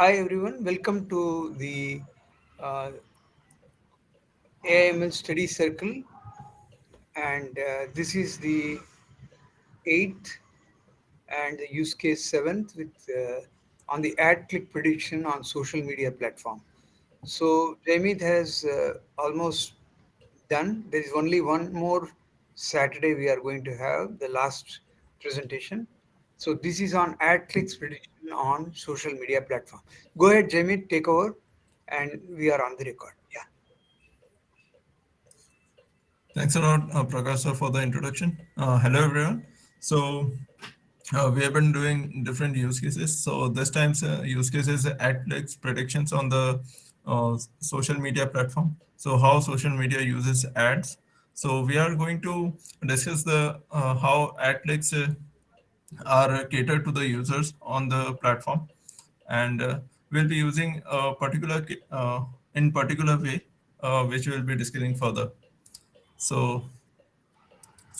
Hi everyone, welcome to the uh, AIML Study Circle, and this is the eighth and the use case seventh with on the ad click prediction on social media platform. So Jamit has almost done. There is only one more Saturday we are going to have the last presentation. So this is on ad clicks prediction on social media platform. Go ahead, Jamit, take over, and we are on the record. Yeah. Thanks a lot, Prakash, sir, for the introduction. Hello, everyone. So, we have been doing different use cases. So, this time's use case is ad clicks predictions on the social media platform. So, how social media uses ads. So, we are going to discuss the how ad clicks are catered to the users on the platform, and we'll be using a particular in particular way, which we'll be discussing further. So,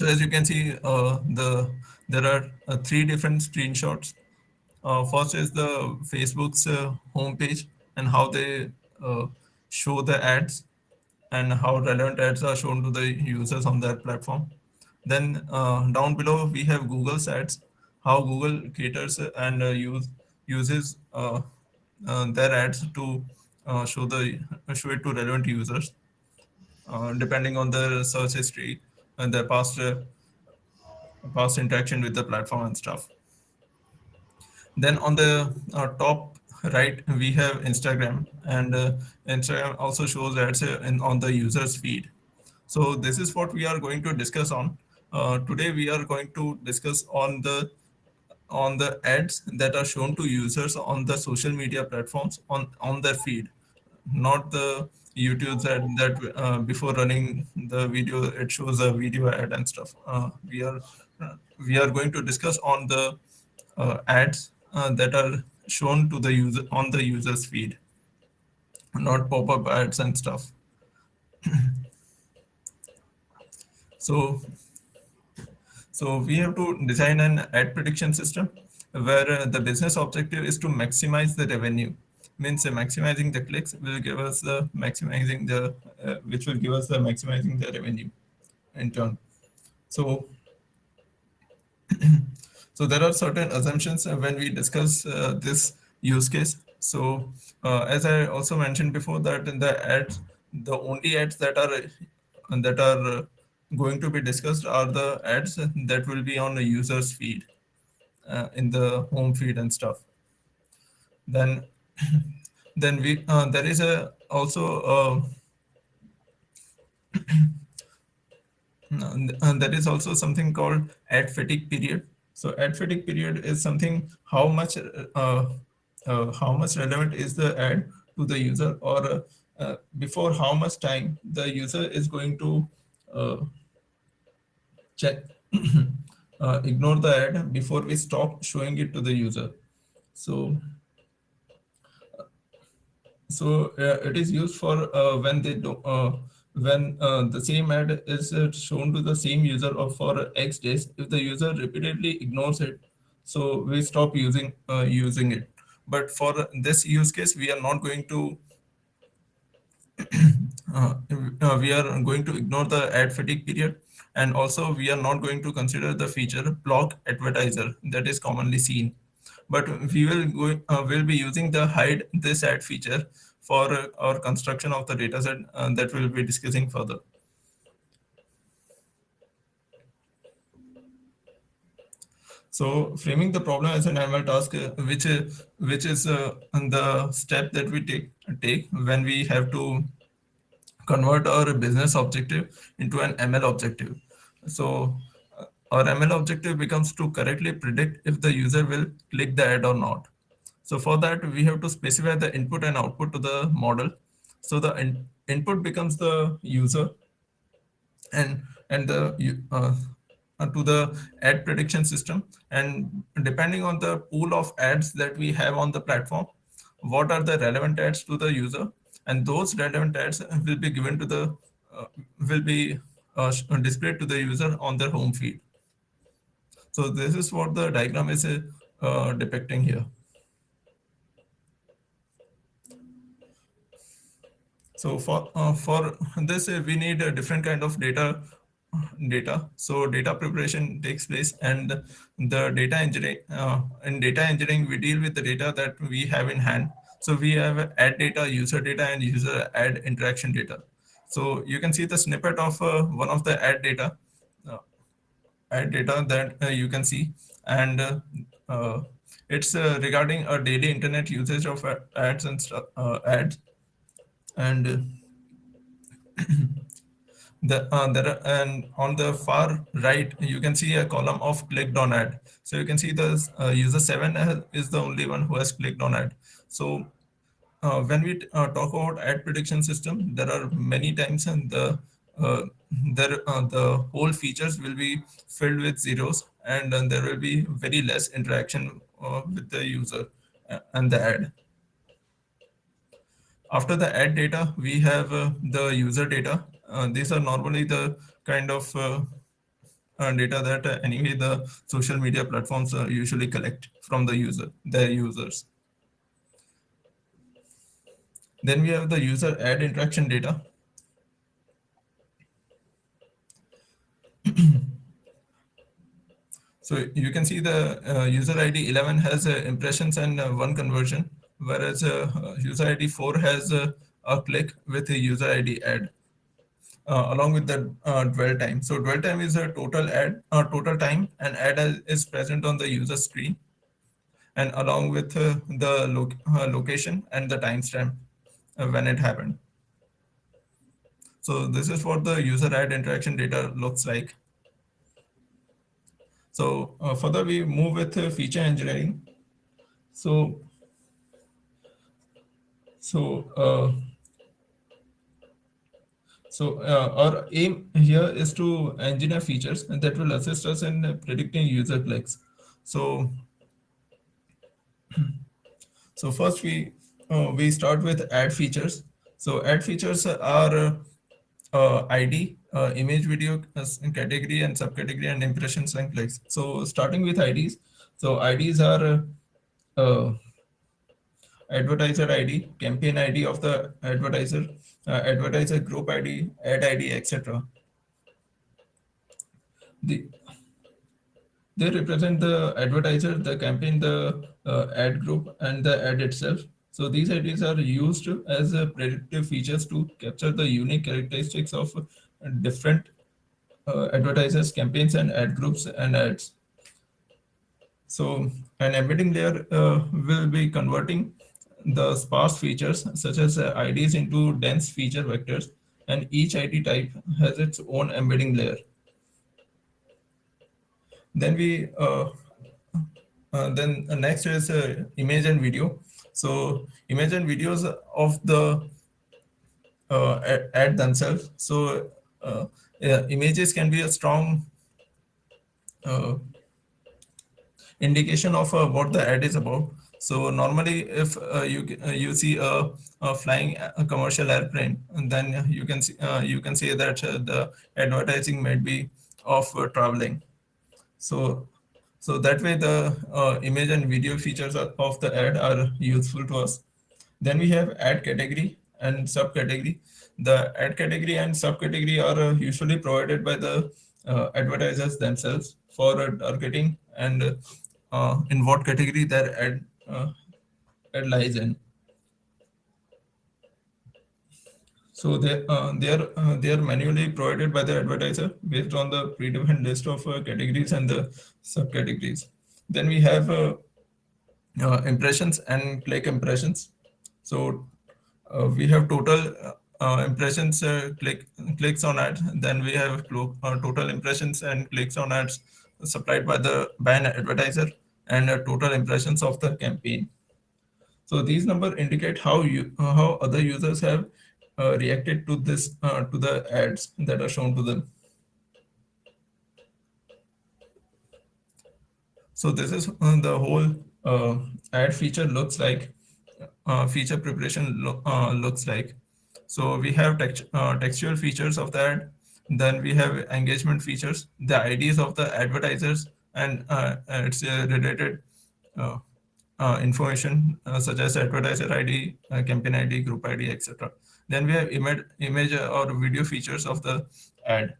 So as you can see, there are three different screenshots. First is the Facebook's homepage and how they uh, show the ads and how relevant ads are shown to the users on that platform. Then down below we have Google's ads, how Google caters and uses their ads to show it to relevant users, depending on their search history and their past interaction with the platform and stuff. Then on the top right, we have Instagram, and Instagram also shows ads on the user's feed. So this is what we are going to discuss on. Today we are going to discuss on the ads that are shown to users on the social media platforms on their feed, not the YouTube ad that before running the video it shows a video ad and stuff. We are going to discuss on the ads that are shown to the user on the user's feed, not pop-up ads and stuff. So So we have to design an ad prediction system where the business objective is to maximize the revenue. Means maximizing the clicks will give us the maximizing the which will give us the maximizing the revenue in turn. So so there are certain assumptions when we discuss this use case. So as I also mentioned before, that in the ads, the only ads that are going to be discussed are the ads that will be on the user's feed, in the home feed and stuff. Then then we there is a also there is also something called ad fatigue period. So ad fatigue period is something how much relevant is the ad to the user, or before how much time the user is going to uh, check ignore the ad before we stop showing it to the user. So it is used for when they do when the same ad is shown to the same user or for X days. If the user repeatedly ignores it, so we stop using it. But for this use case, we are not going to we are going to ignore the ad fatigue period, and also we are not going to consider the feature block advertiser that is commonly seen, but will be using the hide this ad feature for our construction of the dataset that we'll be discussing further. So framing the problem as an ML task, which is the step that we take when we have to convert our business objective into an ML objective. So our ML objective becomes to correctly predict if the user will click the ad or not. So for that, we have to specify the input and output to the model. So the input becomes the user, and to the ad prediction system, and depending on the pool of ads that we have on the platform, what are the relevant ads to the user, and those relevant ads will be given to the will be displayed to the user on their home feed. So this is what the diagram is depicting here. So for this we need a different kind of data. So data preparation takes place, and the data engineering in data engineering we deal with the data that we have in hand. So we have ad data, user data, and user ad interaction data. So you can see the snippet of one of the uh, ad data that you can see, and uh, it's regarding a daily internet usage of ads and stuff, ads. And and on the far right you can see a column of clicked on ad. So you can see the user 7 is the only one who has clicked on ad. So when we talk about ad prediction system, there are many times, and uh, the whole features will be filled with zeros, and there will be very less interaction with the user and the ad. After the ad data, we have the user data. These are normally the kind of data that anyway the social media platforms usually collect from their users. Then we have the user ad interaction data. So you can see the user ID 11 has impressions and one conversion, whereas user ID 4 has a click with a user ID ad, along with the dwell time. So dwell time is a total time an ad is present on the user screen, and along with the location and the timestamp when it happened. So this is what the user ad interaction data looks like. So further we move with feature engineering. So so uh, our aim here is to engineer features that will assist us in predicting user clicks. So first we start with ad features. So ad features are ID, image, video category and subcategory, and impressions and clicks. So starting with IDs. So IDs are advertiser ID, campaign ID of the advertiser, advertiser group ID, ad ID, etc. The, they represent the advertiser, the campaign, the ad group, and the ad itself. So these IDs are used as predictive features to capture the unique characteristics of different advertisers, campaigns, and ad groups and ads. So an embedding layer will be converting the sparse features such as IDs into dense feature vectors, and each ID type has its own embedding layer. Then next is image and video. So image and videos of the ad themselves. So images can be a strong uh, indication of what the ad is about. So normally, if you see a flying commercial airplane, then you can say that the advertising might be of traveling. So that way the image and video features of the ad are useful to us. Then we have ad category and subcategory. The ad category and subcategory are usually provided by the advertisers themselves for targeting and in what category their ad lies in. So they are manually provided by the advertiser based on the predefined list of categories and the subcategories. Then we have impressions and click impressions. So we have total impressions clicks on ads. Then we have total impressions and clicks on ads supplied by an advertiser, and total impressions of the campaign. So these numbers indicate how other users have reacted to this to the ads that are shown to them. So this is the whole ad feature looks like. Feature preparation looks like. So we have textual features of the ad. Then we have engagement features, the IDs of the advertisers, and its related uh, information such as advertiser ID, campaign ID, group ID, etc. Then we have image or video features of the ad,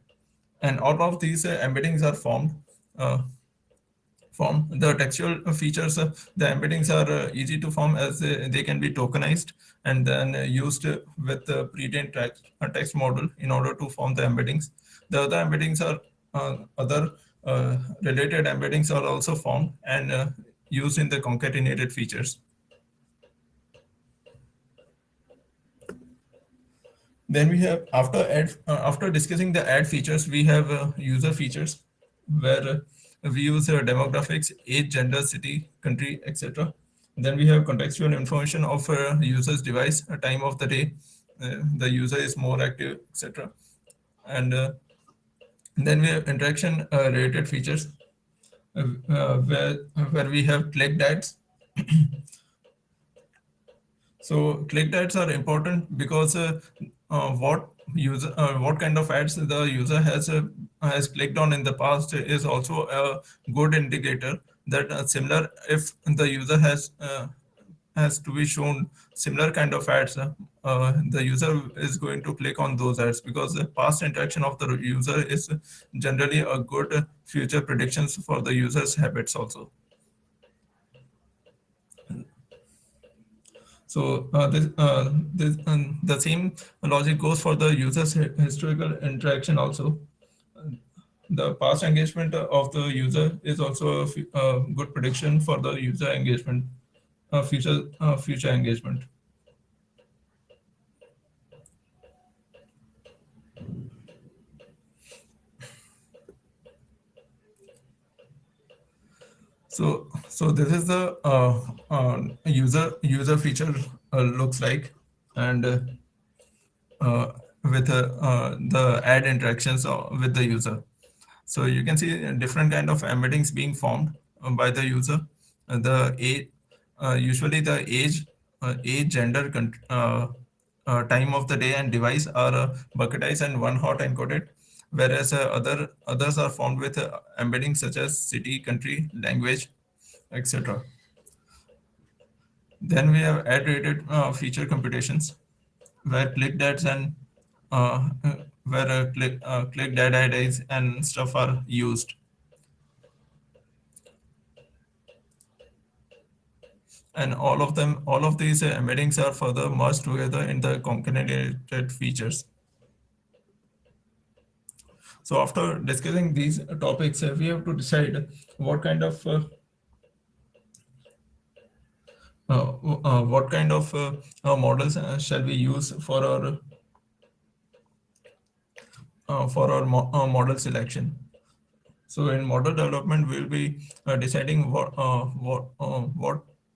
and all of these embeddings are uh, form. The textual features, the embeddings are easy to form as they can be tokenized and then used with the pre-trained text model in order to form the embeddings. The other embeddings are other related embeddings are also formed and used in the concatenated features. Then we have after discussing the ad features, we have user features where we use demographics, age, gender, city, country, etc. Then we have contextual information of user's device, time of the day, the user is more active, etc. And then we have interaction related features where we have clicked ads. So clicked ads are important because what kind of ads the user has clicked on in the past is also a good indicator that similar if the user has to be shown similar kind of ads, the user is going to click on those ads because the past interaction of the user is generally a good future predictions for the user's habits also. So the same logic goes for the user's historical interaction also. The past engagement of the user is also a good prediction for the user engagement, future engagement. So this is the user feature looks like, and with the ad interactions with the user. So you can see different kind of embeddings being formed by the user. The age, usually the age, gender, time of the day, and device are bucketized and one hot encoded, whereas others are formed with embeddings such as city, country, language, etc. Then we have ad-rated feature computations, where click ads and where click ad IDs and stuff are used, and all of these embeddings are further merged together in the concatenated features. So after discussing these topics, we have to decide what kind of models shall we use for our model selection. So in model development, we'll be deciding what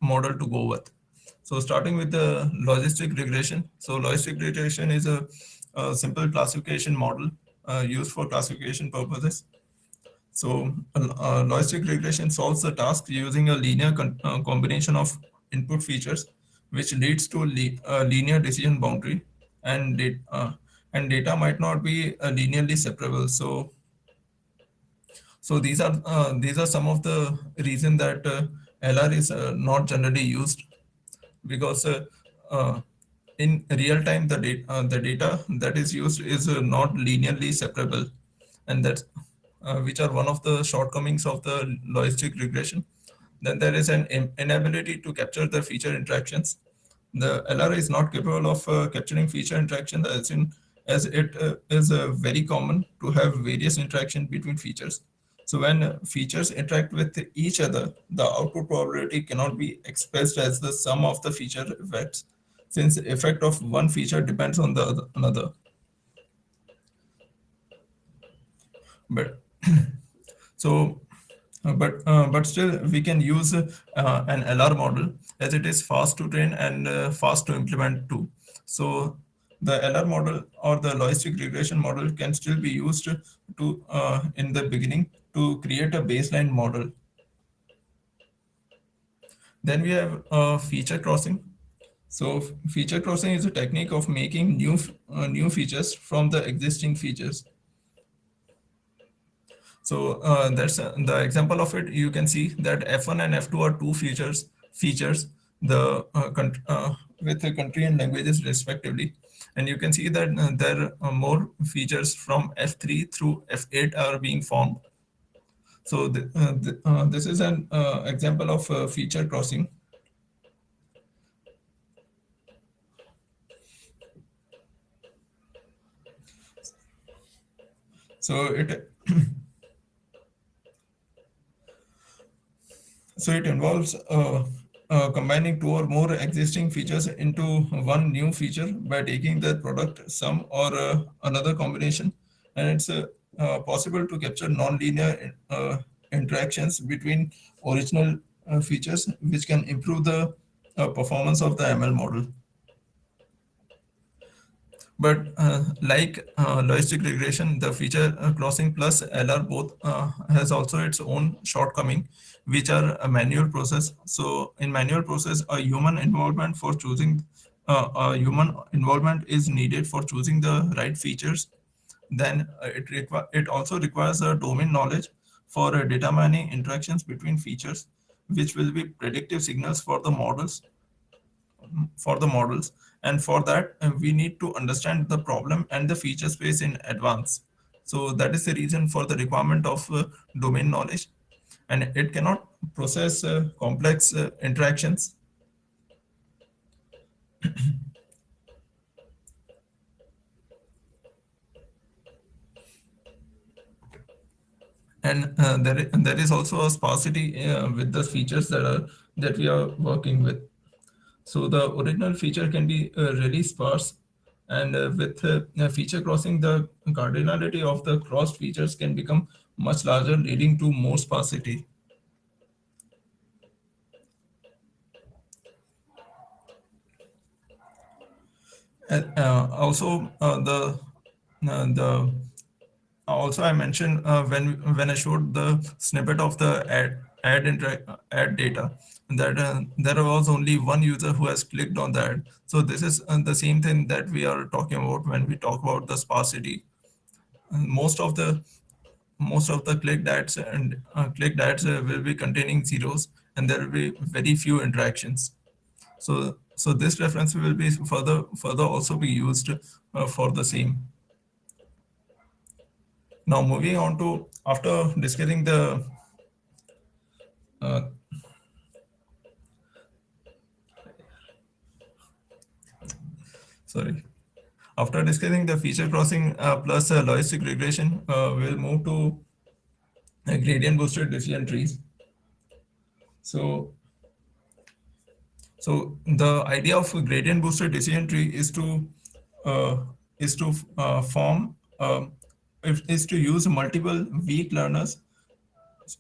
model to go with. So starting with the logistic regression. So logistic regression is a simple classification model used for classification purposes. So logistic regression solves the task using a linear combination of input features, which leads to a linear decision boundary, and and data might not be linearly separable. So these are some of the reason that LR is not generally used, because uh, in real time the data that is used is not linearly separable, and that's which are one of the shortcomings of the logistic regression. Then there is an inability to capture the feature interactions. The LR is not capable of capturing feature interaction, as it is very common to have various interaction between features. So when features interact with each other, the output probability cannot be expressed as the sum of the feature effects, since the effect of one feature depends on the another. But so, but still we can use an LR model, as it is fast to train and fast to implement too. So the LR model or the logistic regression model can still be used to in the beginning to create a baseline model. Then we have feature crossing. So feature crossing is a technique of making new features from the existing features. So that's the example of it. You can see that F1 and F2 are two features, the with the country and languages respectively. And you can see that there are more features from F3 through F8 are being formed. So this is an example of feature crossing. So it involves combining two or more existing features into one new feature by taking the product sum or another combination, and it's possible to capture non-linear interactions between original features, which can improve the performance of the ML model. But like logistic regression, the feature crossing plus LR both has also its own shortcoming, which are a manual process. So in manual process, a human involvement is needed for choosing the right features. Then it also requires a domain knowledge for determining interactions between features, which will be predictive signals for the models. And for that we need to understand the problem and the feature space in advance. So that is the reason for the requirement of domain knowledge, and it cannot process complex interactions. And there is also a sparsity with the features that we are working with. So the original feature can be really sparse, and with feature crossing, the cardinality of the crossed features can become much larger, leading to more sparsity. And also the also I mentioned when I showed the snippet of the ad data, that there was only one user who has clicked on that. So this is the same thing that we are talking about when we talk about the sparsity. Most of the clicked ads will be containing zeros, and there will be very few interactions. So this reference will be further also be used for the same. Now moving on to, after discussing the uh, sorry after discussing the feature crossing plus logistic regression, we'll move to gradient boosted decision trees. So So the idea of a gradient boosted decision tree uh, form is to use multiple weak learners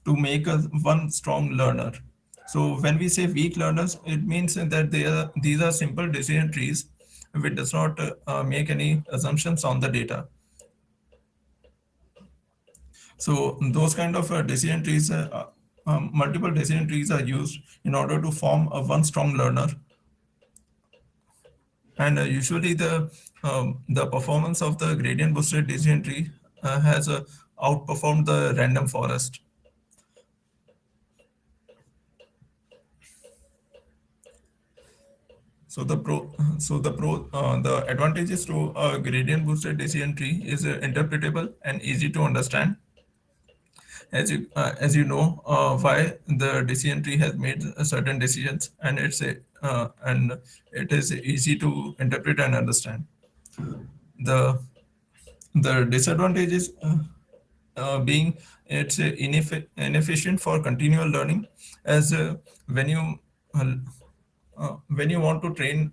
to make a one strong learner. So when we say weak learners, it means that these are simple decision trees which does not make any assumptions on the data. So those kind of multiple decision trees are used in order to form a one strong learner. And usually the performance of the gradient boosted decision tree has outperformed the random forest. The advantages to a gradient boosted decision tree is interpretable and easy to understand. As you know why the decision tree has made certain decisions, and it is easy to interpret and understand. The the disadvantages being it's inefficient for continual learning, as uh, when you want to train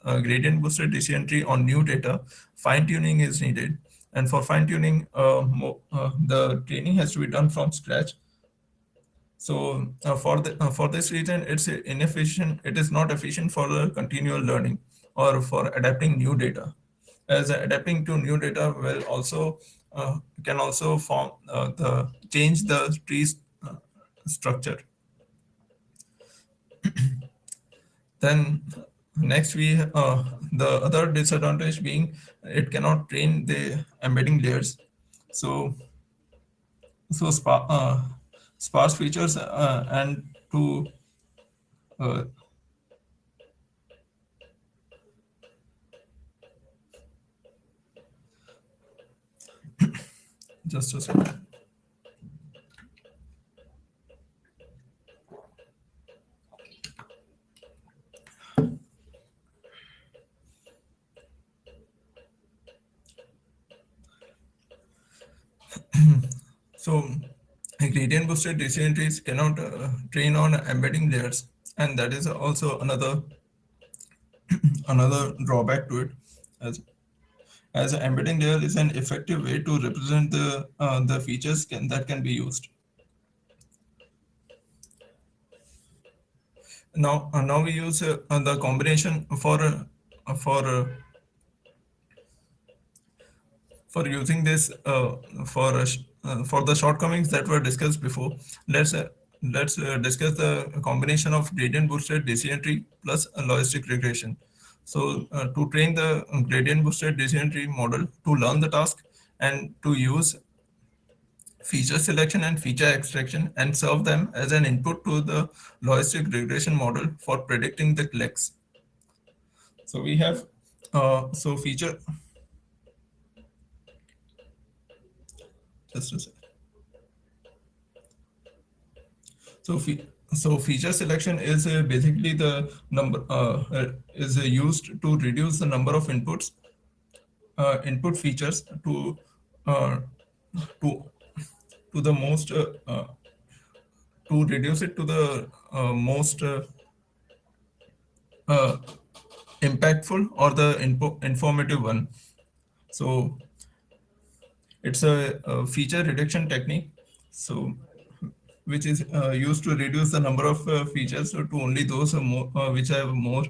gradient boosted decision tree on new data, fine tuning is needed. And for fine tuning, the training has to be done from scratch. So for this reason, it's inefficient. It is not efficient for the continual learning or for adapting new data, as adapting to new data will also can also form the change the tree's structure. Then next the other disadvantage being it cannot train the embedding layers. So sparse features and to uh, Just a second. So gradient boosted decision trees cannot train on embedding layers, and that is also another drawback to it. As an embedding layer is an effective way to represent the features that can be used. Now we use the combination for using this for the shortcomings that were discussed before. Let's discuss the combination of gradient boosted decision tree plus a logistic regression. So to train the gradient boosted decision tree model to learn the task and to use feature selection and feature extraction and serve them as an input to the logistic regression model for predicting the clicks. So we have so feature just a sec. So, so feature selection is basically the number is used to reduce the number of input features uh, to to the most to reduce it to the most uh, impactful or the informative one. So it's a feature reduction technique. So which is used to reduce the number of features to only those which have more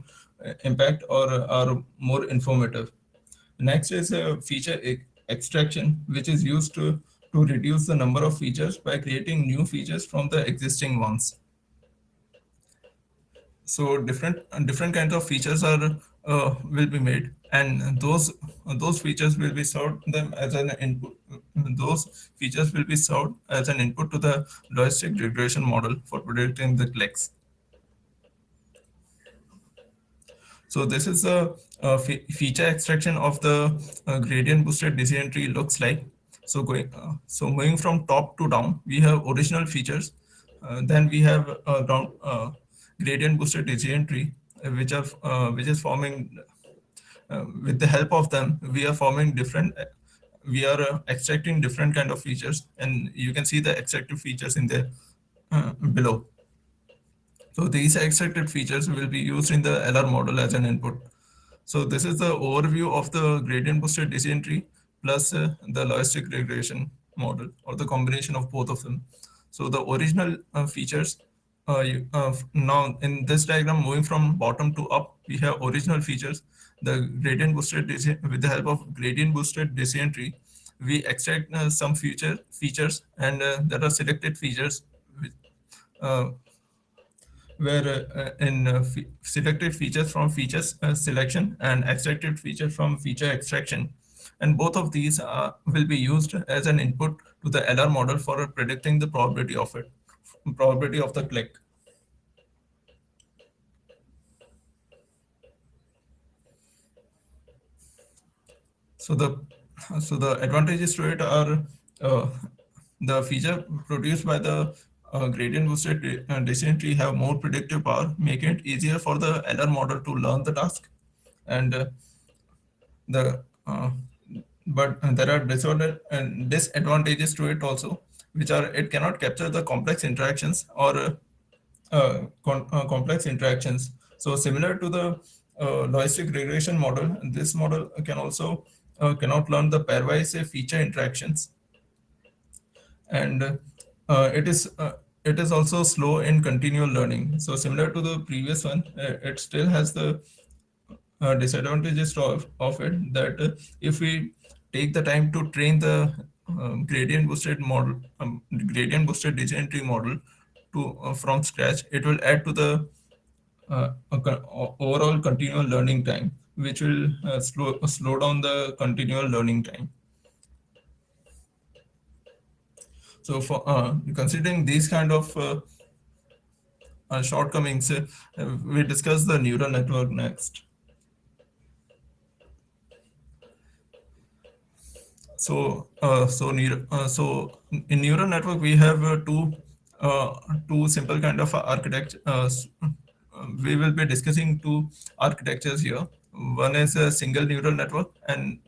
impact or are more informative. Next is feature extraction, which is used to reduce the number of features by creating new features from the existing ones. So different kinds of features are will be made, and those features will be served them as an input. Those features will be served as an input to the logistic regression model for predicting the clicks. So this is the feature extraction of the gradient boosted decision tree looks like. So moving from top to down, we have original features. Then we have gradient boosted decision tree, which is forming with the help of them. We are forming different. We are extracting different kind of features, and you can see the extracted features in the below. So these extracted features will be used in the LR model as an input. So this is the overview of the gradient boosted decision tree plus the logistic regression model or the combination of both of them. So the original features now in this diagram moving from bottom to up, we have original features. The gradient boosted decision with the help of gradient boosted decision tree, we extract some features and there are selected features which, uh, where in selected features from features selection and extracted feature from feature extraction. And both of these will be used as an input to the LR model for predicting the probability of the click. So the advantages to it are uh, the feature produced by the gradient boosted decision tree have more predictive power, making it easier for the LR model to learn the task. And the but there are disorder and disadvantages to it also, which are it cannot capture the complex interactions or complex interactions. So similar to the logistic regression model, this model can also cannot learn the pairwise feature interactions, and it is also slow in continual learning. So similar to the previous one, it still has the disadvantages of it that if we take the time to train the gradient boosted decision tree model to from scratch, it will add to the overall continual learning time, which will slow down the continual learning time. So for considering these kind of shortcomings, we discuss the neural network next. So in neural network we have uh, two simple kind of architecture. We will be discussing two architectures here. One is a single neural network, and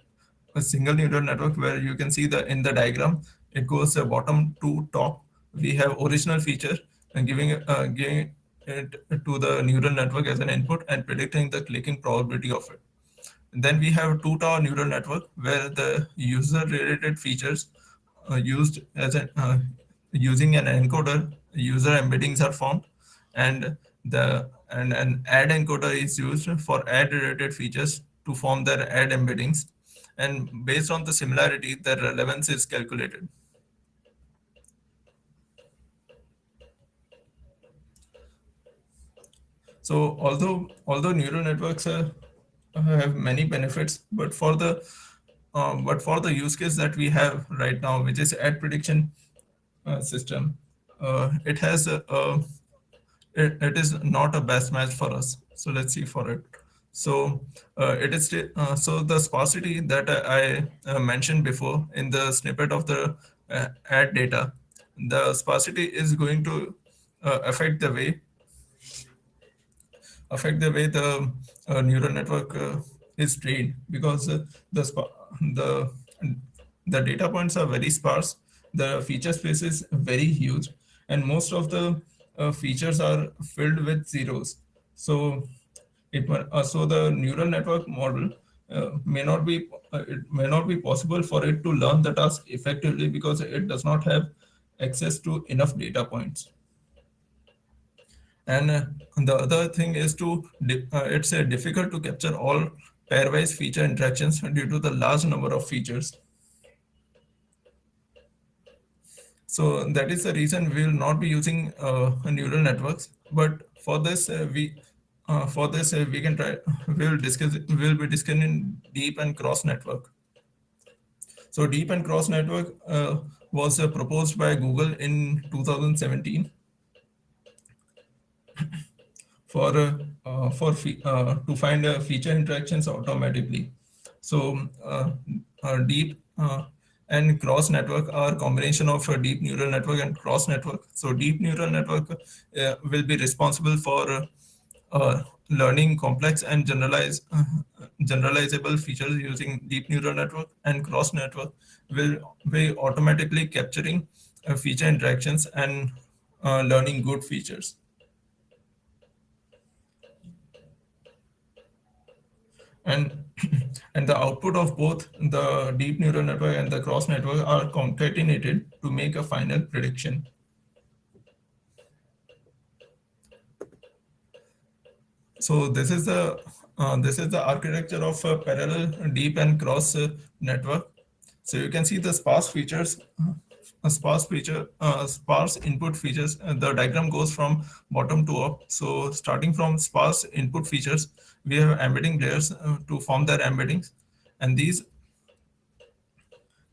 a single neural network where you can see the in the diagram it goes bottom to top. We have original feature and giving it to the neural network as an input and predicting the clicking probability of it. Then we have two-tower neural network where the user-related features used as using an encoder, user embeddings are formed, and an ad encoder is used for ad-related features to form their ad embeddings, and based on the similarity, the relevance is calculated. So although neural networks have many benefits, but for the use case that we have right now, which is ad prediction system, it has it is not a best match for us. So let's see for it. So so the sparsity that I mentioned before in the snippet of the ad data, the sparsity is going to affect the neural network is trained, because the spa- the the data points are very sparse, the feature space is very huge, and most of the features are filled with zeros. So so the neural network model it may not be possible for it to learn the task effectively because it does not have access to enough data points. And the other thing is it's difficult to capture all pairwise feature interactions due to the large number of features. So that is the reason we will not be using neural networks. But for this we can try. We will be discussing deep and cross network. So deep and cross network was proposed by Google in 2017 to find feature interactions automatically. So deep and cross network are combination of a deep neural network and cross network. So deep neural network will be responsible for learning complex and generalizable features using deep neural network, and cross network will be automatically capturing feature interactions and learning good features. And and the output of both the deep neural network and the cross network are concatenated to make a final prediction. So this is the architecture of a parallel deep and cross network. So you can see the sparse input features. The diagram goes from bottom to up. So starting from sparse input features, we have embedding layers to form their embeddings, and these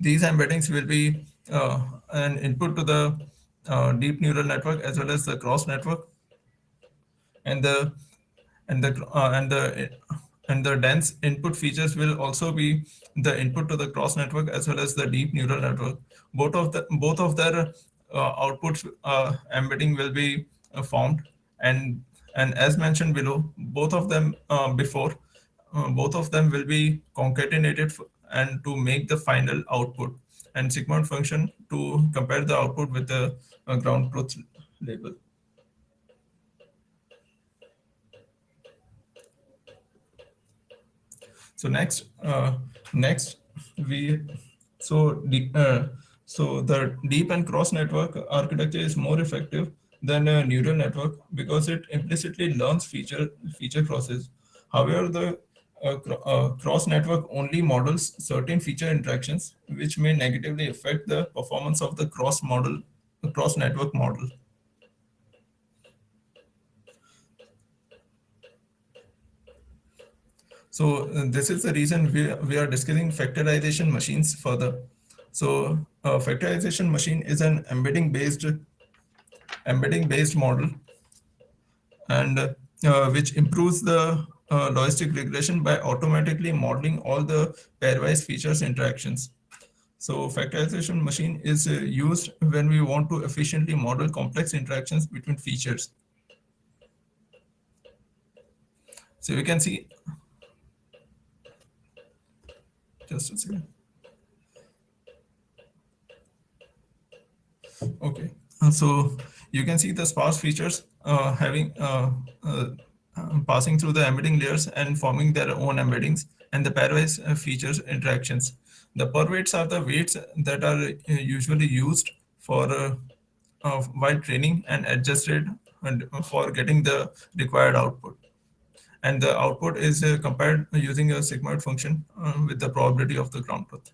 embeddings will be an input to the deep neural network as well as the cross network, and the and the and the dense input features will also be the input to the cross network as well as the deep neural network. Both of their outputs embedding will be formed, and as mentioned below, both of them will be concatenated and to make the final output, and sigmoid function to compare the output with the ground truth label. So next we so the so the deep and cross network architecture is more effective than a neural network because it implicitly learns feature crosses. However, the cross network only models certain feature interactions, which may negatively affect the performance of the cross network model. So this is the reason we are discussing factorization machines further. So factorization machine is an embedding based model, and which improves the logistic regression by automatically modeling all the pairwise features interactions. So factorization machine is used when we want to efficiently model complex interactions between features. So you can see, just a second. Okay. So you can see the sparse features having passing through the embedding layers and forming their own embeddings, and the pairwise features interactions. The per weights are the weights that are usually used for while training and adjusted and for getting the required output. And the output is compared using a sigmoid function with the probability of the ground truth.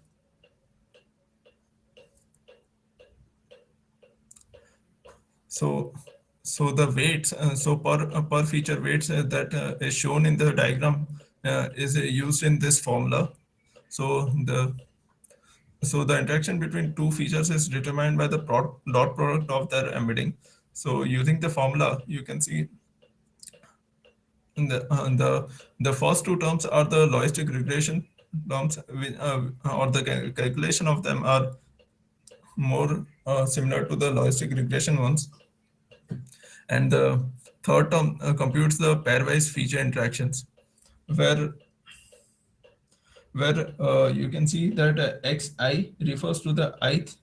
So, so the weights, so per feature weights that is shown in the diagram is used in this formula. So the interaction between two features is determined by the dot product of their embedding. So using the formula, you can see in the first two terms are the logistic regression terms, or the calculation of them are more similar to the logistic regression ones, and the third term computes the pairwise feature interactions, where you can see that xi refers to the ith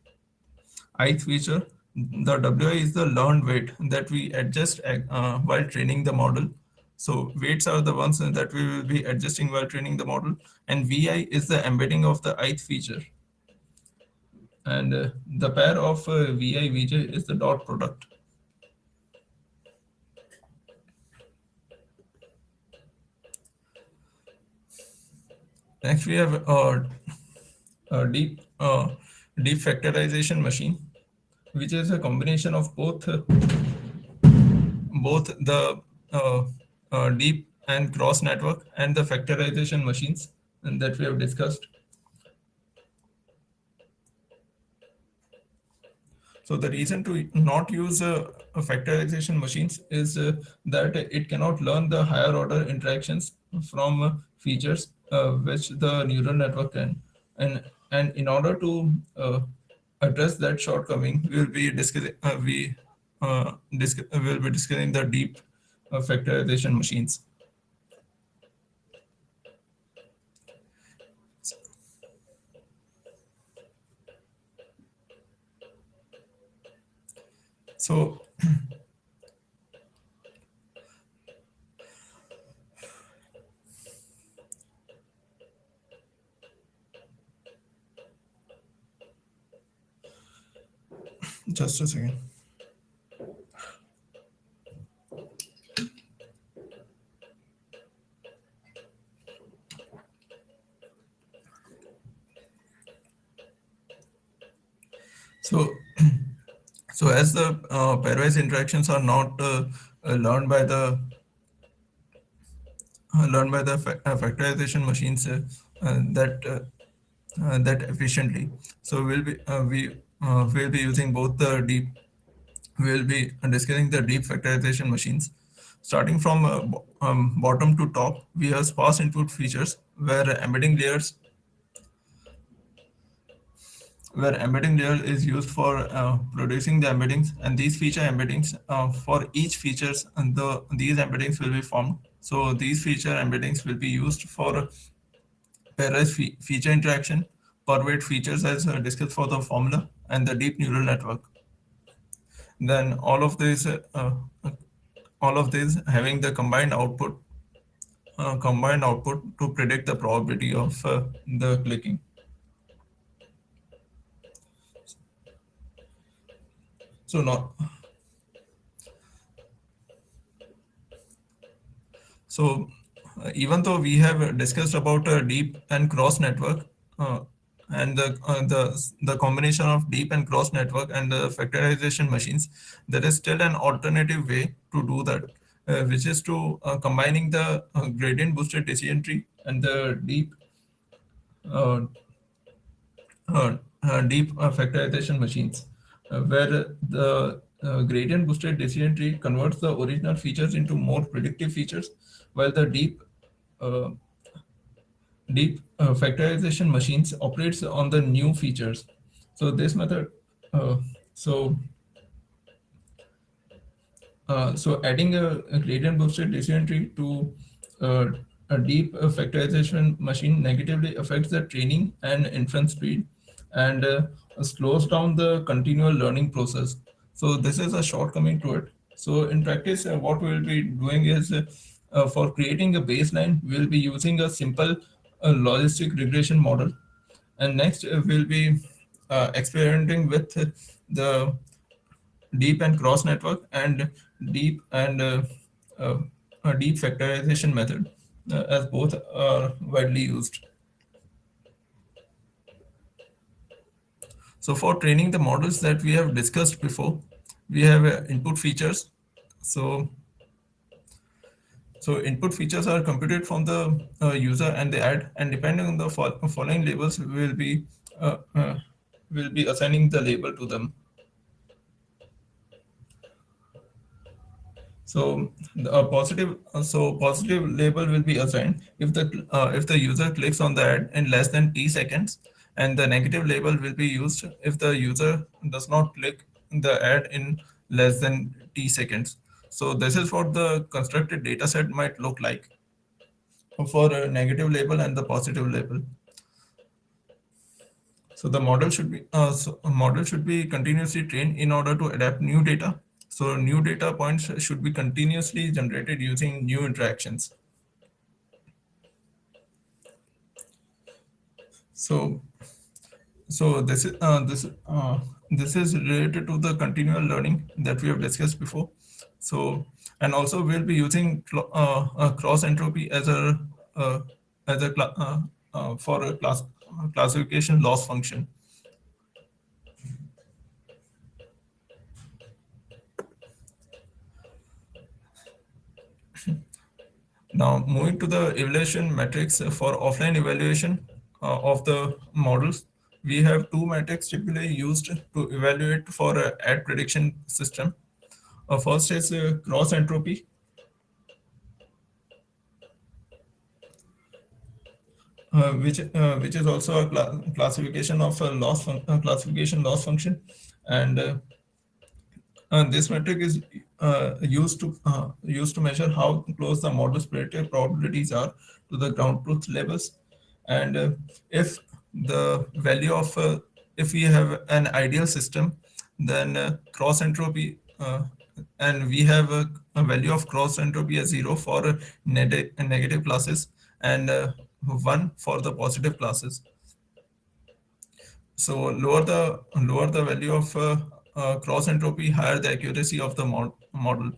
feature. The wi is the learned weight that we adjust while training the model. So weights are the ones that we will be adjusting while training the model, and vi is the embedding of the ith feature, and the pair of vi vj is the dot product. Next we have a deep factorization machine, which is a combination of both the deep and cross network and the factorization machines and that we have discussed. So the reason to not use factorization machines is that it cannot learn the higher order interactions from features which the neural network can. And in order to address that shortcoming, we will be discussing we will be discussing the deep factorization machines. So just a second. So so as the pairwise interactions are not learned by the factorization machines that efficiently. So we'll be using both the deep. We'll be discussing the deep factorization machines. Starting from bottom to top, we have sparse input features where embedding layer is used for producing the embeddings, and these feature embeddings for each features and these embeddings will be formed. So these feature embeddings will be used for pairwise feature interaction, per weight features as discussed for the formula, and the deep neural network. Then all of this having the combined output to predict the probability of the clicking. So not so even though we have discussed about a deep and cross network, and the combination of deep and cross network and the factorization machines, there is still an alternative way to do that, which is to combining the gradient boosted decision tree and the uh, deep factorization machines, where the gradient boosted decision tree converts the original features into more predictive features, while uh, deep factorization machines operates on the new features. So this method, uh, so so adding a gradient boosted decision tree to uh, a deep factorization machine negatively affects the training and inference speed and slows down the continual learning process. So this is a shortcoming to it. So in practice, what we will be doing is for creating a baseline, we'll be using a simple logistic regression model, and next we'll be experimenting with the deep and cross network and deep and uh, a deep factorization method, as both are widely used. So for training the models that we have discussed before, we have input features. So input features are computed from the user and the ad, and depending on the following labels, will be assigning the label to them. So positive label will be assigned if the user clicks on the ad in less than t seconds, and the negative label will be used if the user does not click the ad in less than t seconds. So this is what the constructed data set might look like for a negative label and the positive label. So the model should be continuously trained in order to adapt new data. So new data points should be continuously generated using new interactions. So this is related to the continual learning that we have discussed before. So and also we'll be using cross entropy uh, for a classification loss function. Now, moving to the evaluation metrics for offline evaluation of the models, we have two metrics typically used to evaluate for a ad prediction system. First is cross entropy, which is also a classification of a classification loss function, and this metric is used to measure how close the model's predicted probabilities are to the ground truth levels, and if the value of if we have an ideal system, then cross entropy and we have a value of cross entropy as 0 for negative classes and 1 for the positive classes. So lower the value of cross entropy, higher the accuracy of the model.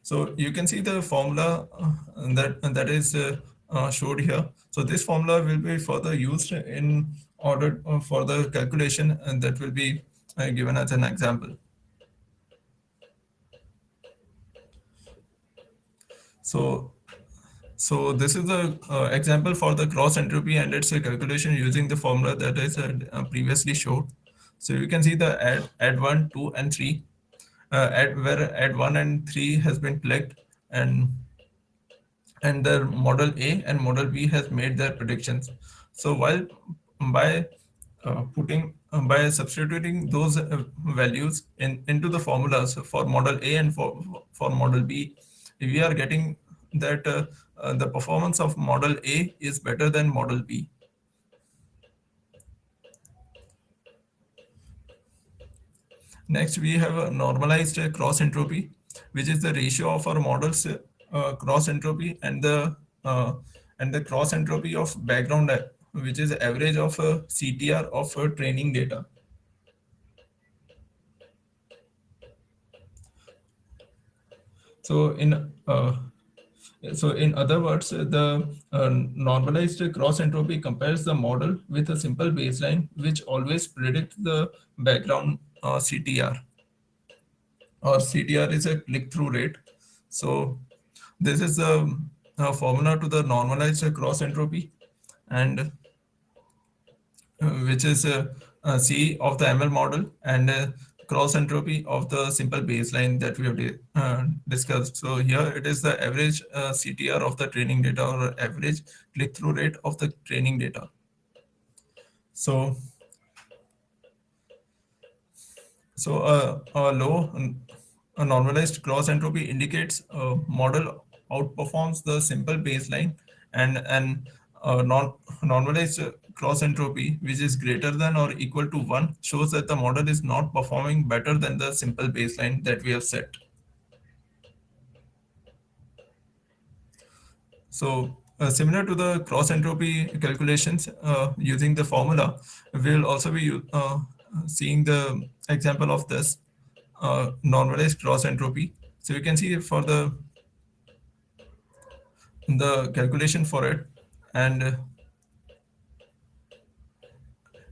So you can see the formula that is showed here. So this formula will be further used in order for the calculation, and that will be given as an example. So this is the example for the cross entropy and its calculation using the formula that is previously showed. So you can see the add 1, 2, and 3. Add 1 and 3 has been clicked, and the model A and model B has made their predictions. So while by by substituting those values into the formulas for model A and for model B, we are getting that the performance of model A is better than model B. Next, we have a normalized cross entropy, which is the ratio of our model's cross entropy uh, and the cross entropy of background, which is average of CTR of training data. So in other words, the normalized cross entropy compares the model with a simple baseline, which always predicts the background CTR, or CTR is a click-through rate. So this is the formula to the normalized cross entropy, and which is C of the ML model, and cross entropy of the simple baseline that we have discussed. So here it is the average CTR of the training data, or average click-through rate of the training data. So a low, a normalized cross entropy indicates a model outperforms the simple baseline, and an normalized cross entropy, which is greater than or equal to 1, shows that the model is not performing better than the simple baseline that we have set. So, similar to the cross entropy calculations using the formula, we'll also be seeing the example of this normalized cross entropy. So you can see for the calculation for it, and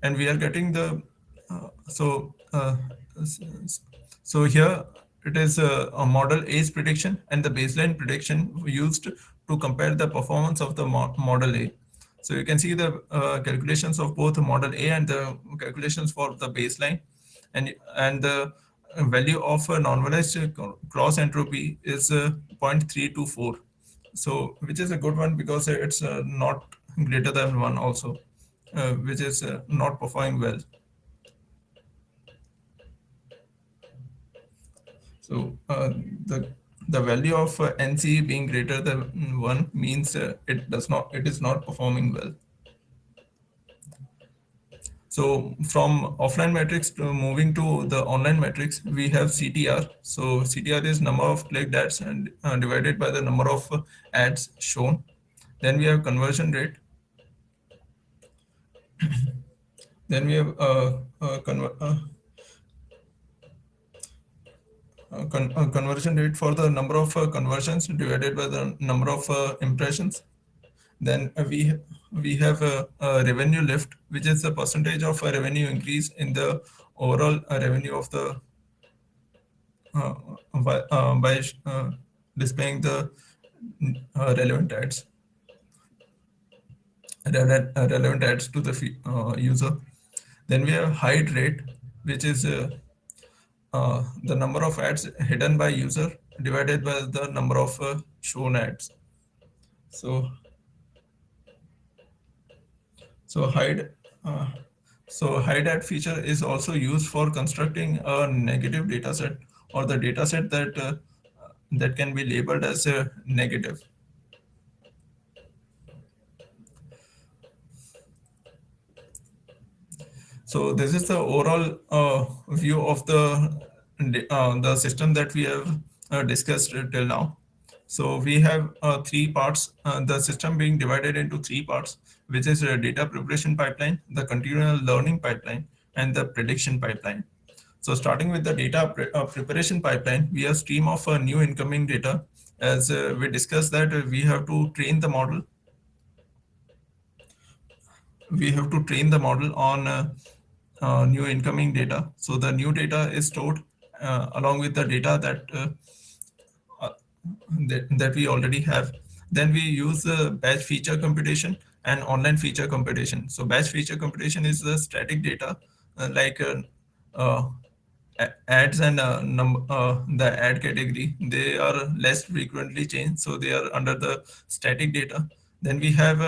and we are getting the uh, so uh, s- s- so here it is a model A's prediction and the baseline prediction used to compare the performance of the model A. So you can see the calculations of both model A and the calculations for the baseline, and the value of a normalized cross entropy is 0.324. So which is a good one because it's not greater than 1 also, which is not performing well. So the the value of NC being greater than 1 means it is not performing well. So from offline metrics to moving to the online metrics, we have CTR. So CTR is number of clicked ads and divided by the number of ads shown. Then we have conversion rate. Then we have conversion rate for the number of conversions divided by the number of impressions. Then we have a revenue lift, which is the percentage of a revenue increase in the overall revenue of the uh, by displaying the relevant ads, relevant ads to the user. Then we have hide rate, which is the number of ads hidden by user divided by the number of shown ads. So so hide uh, hide ad feature is also used for constructing a negative data set, or the data set that can be labeled as a negative. So this is the overall view of the system that we have discussed till now. So we have three parts. The system being divided into three parts, which is a data preparation pipeline, the continual learning pipeline, and the prediction pipeline. So starting with the data preparation pipeline, we have stream of new incoming data. As we discussed that we have to train the model. We have to train the model on new incoming data. So the new data is stored along with the data uh, that we already have. Then we use the batch feature computation and online feature computation. So batch feature computation is the static data, like uh, ads and the ad category. They are less frequently changed, so they are under the static data. Then we have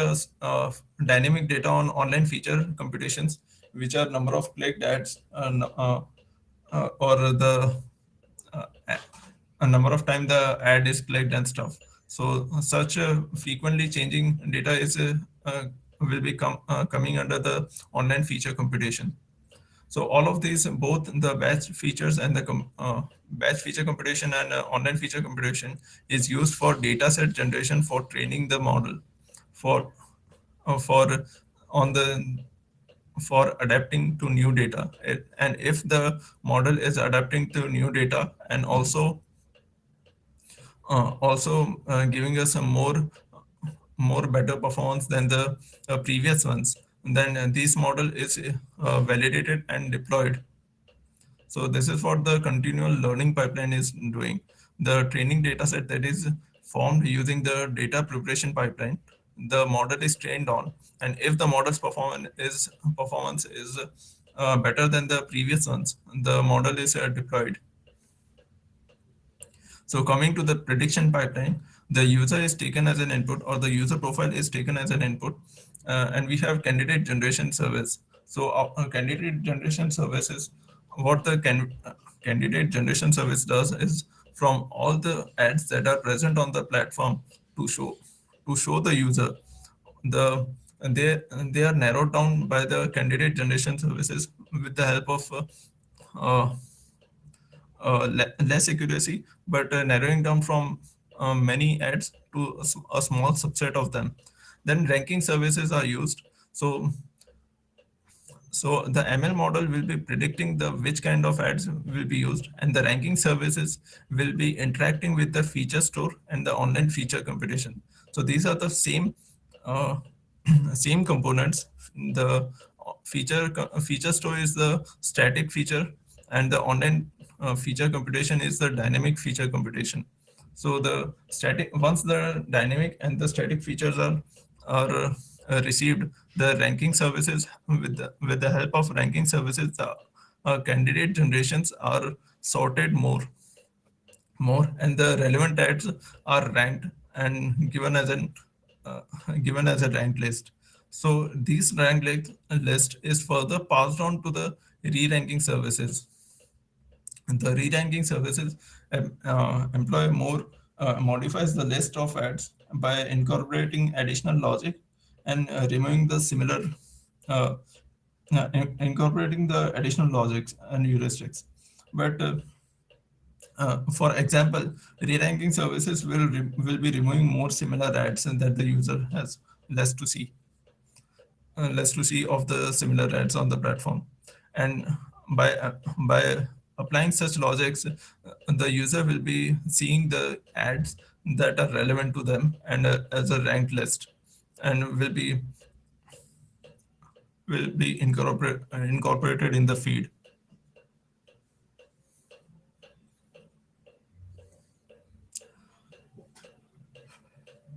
dynamic data on online feature computations, which are number of clicked ads, or the a number of time the ad is clicked and stuff. So such frequently changing data is will be coming under the online feature computation. So all of these, both the batch features and the batch feature computation and online feature computation, is used for data set generation for training the model, for for on the for adapting to new data. And if the model is adapting to new data and also giving us a more better performance than the previous ones, then this model is validated and deployed. So this is what the continual learning pipeline is doing. The training data set that is formed using the data preparation pipeline, the model is trained on, and if the model's performance is better than the previous ones, the model is deployed. So coming to the prediction pipeline, the user is taken as an input, or the user profile is taken as an input, and we have candidate generation service. So candidate generation service is what the candidate generation service does is, from all the ads that are present on the platform, to show the user the they are narrowed down by the candidate generation services with the help of uh, less accuracy, but narrowing down from many ads to a small subset of them. Then ranking services are used. So the ML model will be predicting the which kind of ads will be used, and the ranking services will be interacting with the feature store and the online feature computation. So these are the same uh, same components. The feature store is the static feature, and the online feature computation is the dynamic feature computation. So the static once the dynamic and the static features are received, the ranking services, with the help of ranking services, the candidate generations are sorted more, and the relevant ads are ranked and uh, given as a ranked list. So this list is further passed on to the re-ranking services. The re-ranking services employ more modifies the list of ads by incorporating additional logic and removing the similar uh, incorporating the additional logics and heuristics. But for example, re-ranking services will be removing more similar ads and that the user has less to see less to see of the similar ads on the platform. And by applying such logics, the user will be seeing the ads that are relevant to them and as a ranked list, and will be incorporated in the feed.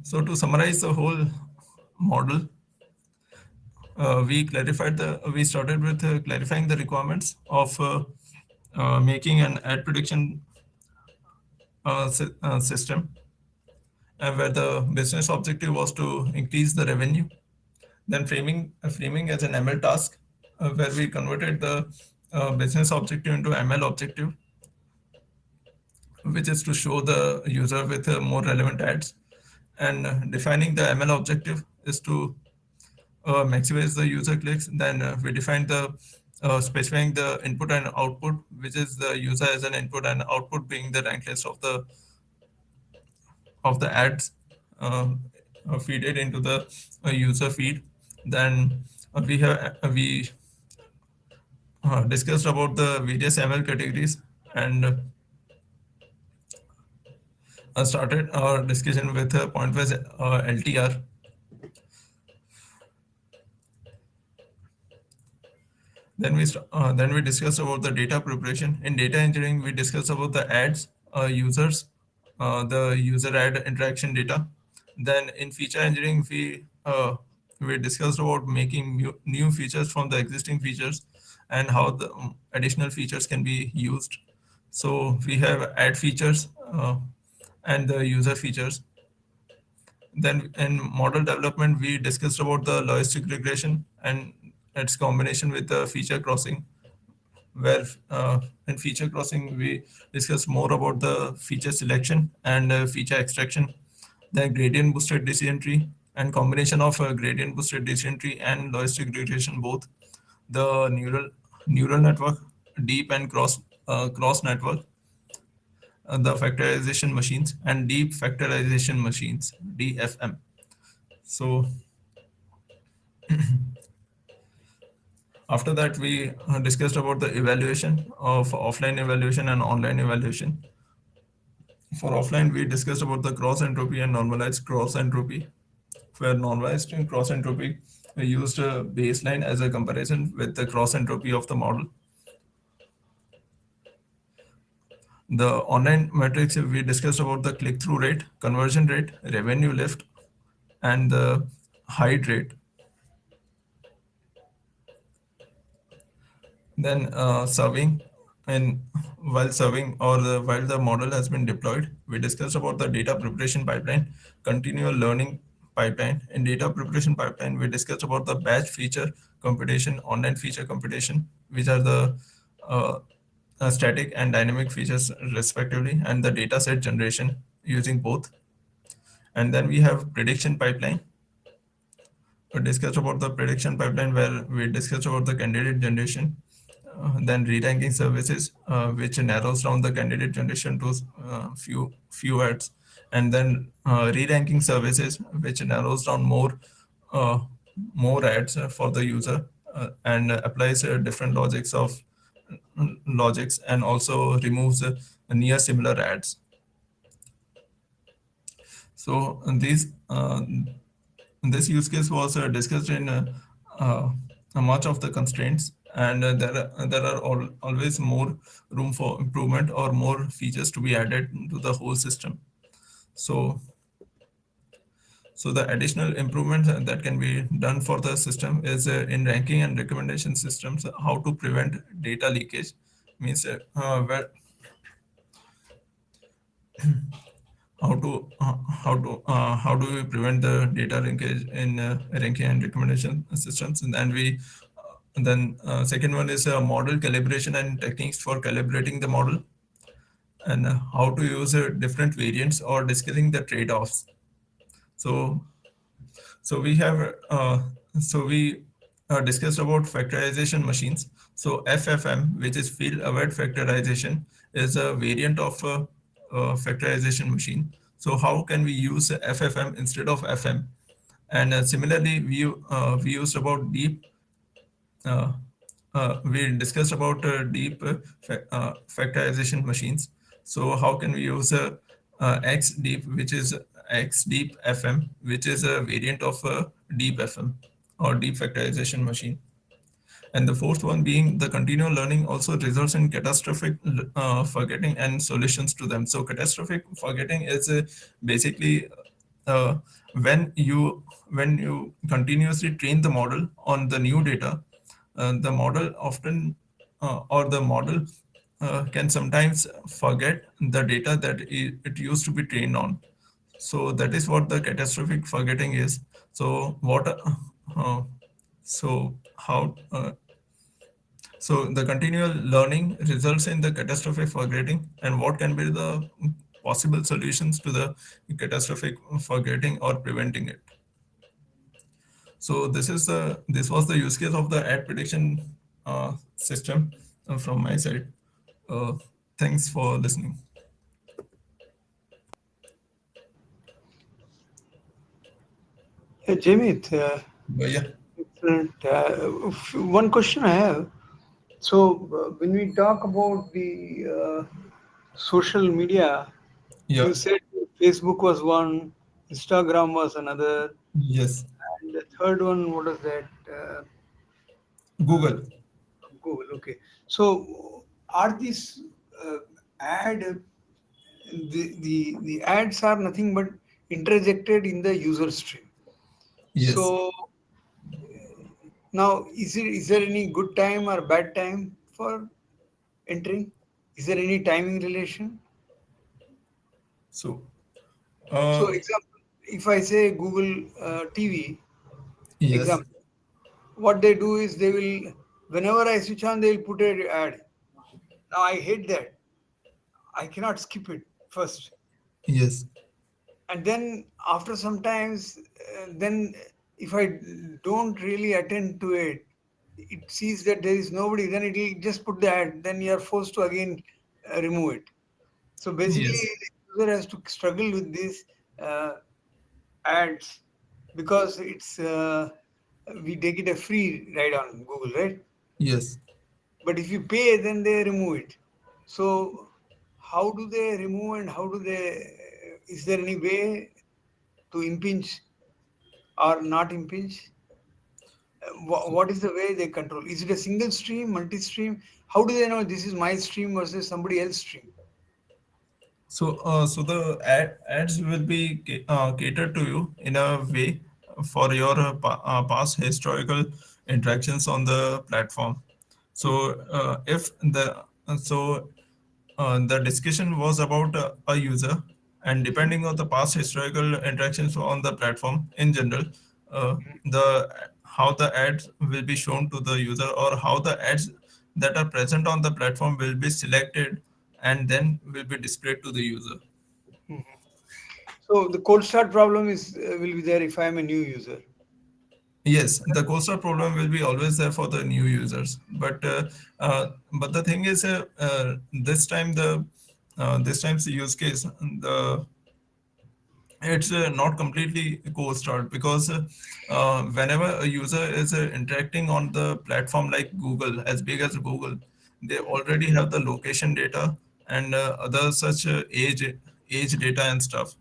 So to summarize the whole model, we started with clarifying the requirements of making an ad prediction system, where the business objective was to increase the revenue. Then framing as an ML task, where we converted the business objective into ML objective, which is to show the user with more relevant ads. And defining the ML objective is to maximize the user clicks. Then we defined the specifying the input and output, which is the user as an input and output being the rank list of the ads, uh, feed it into the user feed. Then we discussed about the various ML categories, and started our discussion with pointwise LTR. Then we discussed about the data preparation. In data engineering, we discussed about the ads, users, the user ad interaction data. Then in feature engineering, we discussed about making new features from the existing features, and how the additional features can be used. So we have ad features and the user features. Then in model development, we discussed about the logistic regression and its combination with the feature crossing, where in feature crossing we discuss more about the feature selection and feature extraction, the gradient boosted decision tree, and combination of gradient boosted decision tree and logistic regression both, the neural network, deep and cross network, the factorization machines and deep factorization machines, DFM. So after that, we discussed about the evaluation of offline evaluation and online evaluation. For offline, we discussed about the cross entropy and normalized cross entropy, where normalized and cross entropy, we used a baseline as a comparison with the cross entropy of the model. The online metrics, we discussed about the click-through rate, conversion rate, revenue lift, and the hide rate. Then serving, and while serving or while the model has been deployed, we discussed about the data preparation pipeline, continual learning pipeline. In data preparation pipeline, we discussed about the batch feature computation, online feature computation, which are the uh, static and dynamic features respectively, and the data set generation using both. And then we have prediction pipeline. We discussed about the prediction pipeline where we discussed about the candidate generation, then re-ranking services, which narrows down the candidate generation to few ads, and then re-ranking services, which narrows down uh, more ads for the user, and applies different logics, and also removes near similar ads. So this use case was discussed in uh, much of the constraints, and there are always more room for improvement or more features to be added to the whole system. So, so the additional improvements that can be done for the system is in ranking and recommendation systems, how to prevent data leakage. Means where how do we prevent the data linkage in ranking and recommendation systems. And then second one is model calibration and techniques for calibrating the model, and how to use different variants or discussing the trade-offs. So so we have we discussed about factorization machines. So FFM, which is field-aware factorization, is a variant of a factorization machine. So how can we use FFM instead of FM? And similarly, we used about deep. Uh, we discussed about deep factorization machines. So how can we use XDeep, which is XDeep FM, which is a variant of Deep FM or deep factorization machine. And the fourth one being the continual learning also results in catastrophic forgetting and solutions to them. So catastrophic forgetting is basically uh, when you continuously train the model on the new data, the model often or the model can sometimes forget the data that it used to be trained on. So that is what the catastrophic forgetting is. So what uh, so how so the continual learning results in the catastrophic forgetting, and what can be the possible solutions to the catastrophic forgetting or preventing it. So this was the use case of the ad prediction system from my side. Uh, Thanks for listening. Jamie, But yeah, excellent. One question I have. So, when we talk about the social media, yeah, you said Facebook was one, Instagram was another, yes, and the third one, what is that? Uh, Google, Google. Okay. So, are these ad the ads are nothing but interjected in the user stream? yes. So now, is there any good time or bad time for entering? Is there any timing relation? So, So, uh, example, if I say Google TV, yes, example, what they do is they will, whenever I switch on, they will put an ad. Now, I hate that. I cannot skip it first. yes, And then after some times, then if I don't really attend to it, it sees that there is nobody, then it will just put the ad. Then you are forced to again remove it. So basically, yes. the user has to struggle with these uh, ads because it's we take it a free ride on Google, right? Yes. But if you pay, then they remove it. So how do they remove and how do they? Is there any way to impinge or not impinge? What is the way they control? Is it a single stream, multi-stream? How do they know this is my stream versus somebody else's stream? So the ads will be catered to you in a way for your past historical interactions on the platform. So if the so the discussion was about a user, and Mhm. depending on the past historical interactions on the platform in general, the how the ads will be shown to the user, or how the ads that are present on the platform will be selected and then will be displayed to the user. Mhm. So the cold start problem is will be there if I am a new user. Yes, the coastal problem will be always there for the new users, but the thing is, this time's use case, the it's not completely co-start, because whenever a user is interacting on the platform like Google, as big as Google, they already have the location data and other such age data and stuff.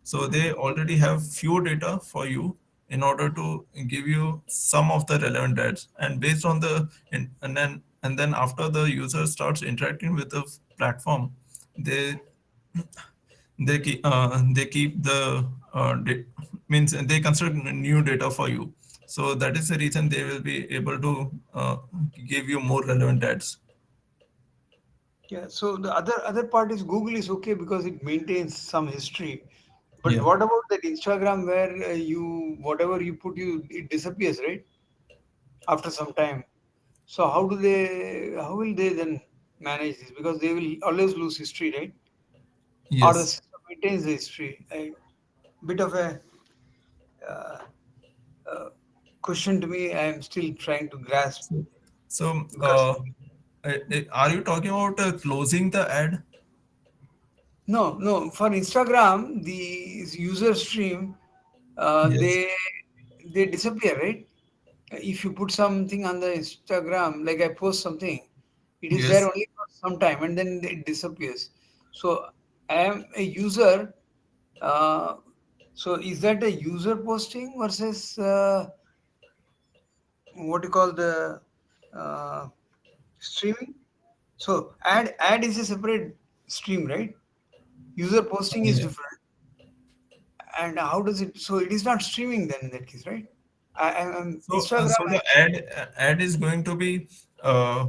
So they already have few data for you in order to give you some of the relevant ads, and based on and then after the user starts interacting with the platform, they they keep the means they consider new data for you. So that is the reason they will be able to give you more relevant ads. Yeah. So the other part is Google is okay because it maintains some history. But Yeah. what about that Instagram where you whatever you put you it disappears, right? After some time. So how will they then manage this? Because they will always lose history, right? Or the Yes. system maintains the history. Bit of a uh, uh, question to me. I am still trying to grasp So because are you talking about closing the ad? no, for Instagram, the user stream, uh, Yes. they they disappear, right? If you put something on the Instagram, like I post something, it is there Yes. only for some time and then it disappears. So I am a user. Uh, so is that a user posting versus what you call the uh, streaming? So ad is a separate stream, right? User posting is Yeah. different. And how does it? So it is not streaming then in that case, right? Instagram. So the ad is going to be uh,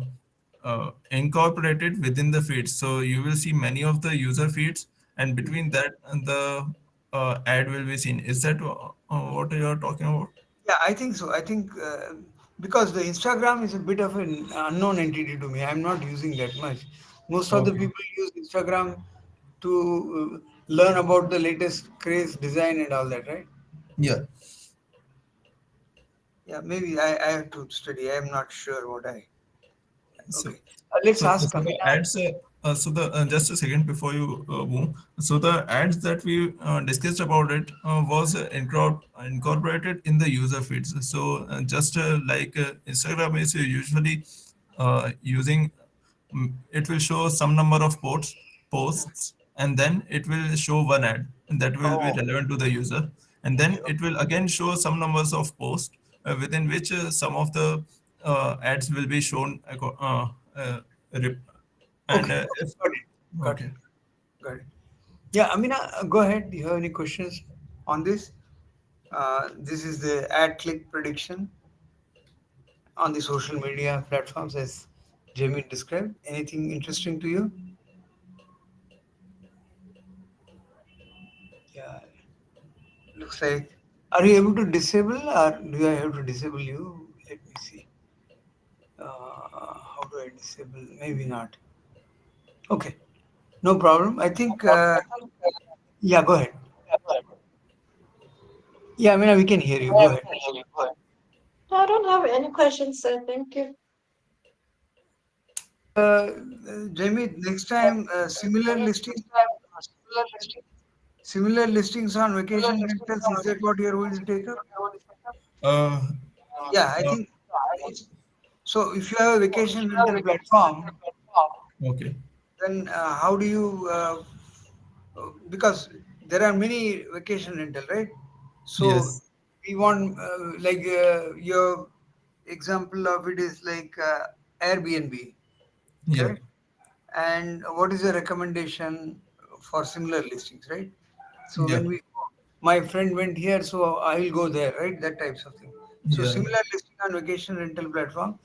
incorporated within the feeds. So you will see many of the user feeds, and between that and the ad will be seen. Is that what you are talking about? Yeah, I think so. I think because the Instagram is a bit of an unknown entity to me. I'm not using that much. Most of the Okay. people use Instagram to learn about the latest craze, design, and all that, right? Yeah. Yeah, maybe I have to study. I'm not sure what I. So, Okay, let's so ask the Amina. ads, just a second before you move. So the ads that we discussed about it was incorporated in the user feeds. So just like Instagram is usually using, it will show some number of posts, and then it will show one ad that will be Oh, relevant to the user, and okay, then it will again show some numbers of posts within which some of the ads will be shown rep- and okay, okay. if Got it. Got okay. it. Got it. Yeah, Amina, go ahead. Do you have any questions on this? This is the ad click prediction on the social media platforms as Jamie described. Anything interesting to you? Yeah, looks like. Are you able to disable or do I have to disable you? Let me see. How do I disable? Maybe not. Okay, no problem. I think, yeah, go ahead. Yeah, I mean, we can hear you. Go ahead. I don't have any questions, sir. Thank you. And Jamie, next time, similar listings on vacation rentals. Is that what you're going to take up? uh, Yeah, I uh, think it's so. If you have a vacation rental platform, okay. then how do you? Because there are many vacation rental, right? So Yes. we want like your example of it is like Airbnb, Yeah. correct? And what is the recommendation for similar listings, right? So Yeah. when my friend went here, so I will go there, right? That types of thing. So Yeah. similar listing on vacation rental platform,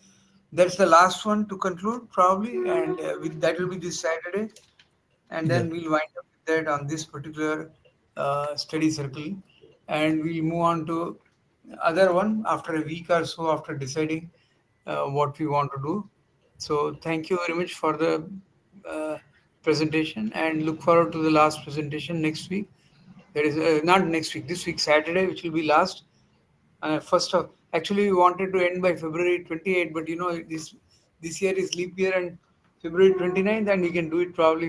that's the last one to conclude probably, and that will be this Saturday, and Yeah. then we'll wind up with that on this particular study circle, and we'll move on to other one after a week or so after deciding what we want to do. So thank you very much for the uh, presentation, and look forward to the last presentation next week. That is not next week, this week Saturday, which will be last. First of actually, we wanted to end by February 28th, but this year is leap year and February 29th, and we can do it probably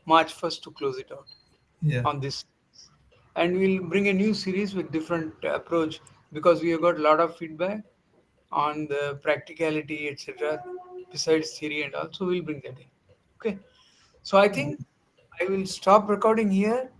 March 1st to close it out Yeah. on this. And we'll bring a new series with different approach because we have got a lot of feedback on the practicality, etc. Besides theory and all, so we'll bring that in. Okay. So I think I will stop recording here